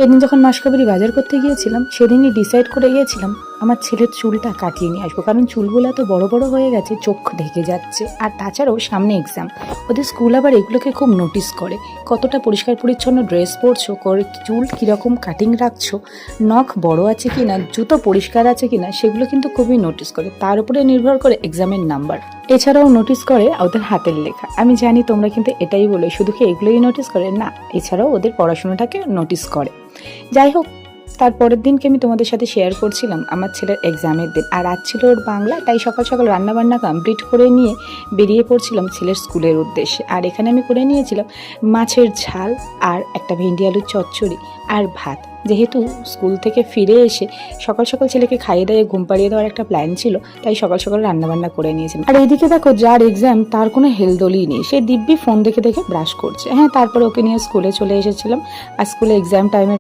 এদিন যখন মাসকাবারি বাজার করতে গিয়েছিলাম সেদিনই ডিসাইড করে গিয়েছিলাম আমার ছেলের চুলটা কাটিয়ে নিয়ে আসবো, কারণ চুলগুলো এত বড় বড় হয়ে গেছে, চোখ ঢেকে যাচ্ছে। আর তাছাড়াও সামনে এক্সাম, ওদের স্কুল আবার এগুলোকে খুব নোটিস করে, কতটা পরিষ্কার পরিচ্ছন্ন ড্রেস পরছো, চুল কীরকম কাটিং রাখছো, নখ বড় আছে কি না, জুতো পরিষ্কার আছে কি না, সেগুলো কিন্তু খুবই নোটিস করে। তার উপরে নির্ভর করে এক্সামের নাম্বার। এছাড়াও নোটিস করে ওদের হাতের লেখা। আমি জানি তোমরা কিন্তু এটাই বলো শুধু কি এগুলোই নোটিস করে, না, এছাড়াও ওদের পড়াশোনাটাকে নোটিস করে। যাই হোক, তারপরের দিনকে আমি তোমাদের সাথে শেয়ার করছিলাম আমার ছেলের এক্সামের দিন, আর আজ ছিল ওর বাংলা, তাই সকাল সকাল রান্নাবান্না কমপ্লিট করে নিয়ে বেরিয়ে পড়ছিলাম ছেলের স্কুলের উদ্দেশ্যে। আর এখানে আমি করে নিয়েছিলাম মাছের ঝাল আর একটা ভেন্ডি আলুর চচ্চড়ি আর ভাত। যেহেতু স্কুল থেকে ফিরে এসে সকাল সকাল ছেলেকে খাইয়ে দাইয়ে ঘুম পাড়িয়ে দেওয়ার একটা প্ল্যান ছিল, তাই সকাল সকাল রান্নাবান্না করে নিয়েছিলাম। আর এইদিকে দেখো, যার এক্সাম তার কোনো হেলদোলই নেই, সে দিব্যি ফোন দেখে দেখে ব্রাশ করছে। হ্যাঁ, তারপরে ওকে নিয়ে স্কুলে চলে এসেছিলাম। আর স্কুলে এক্সাম টাইমে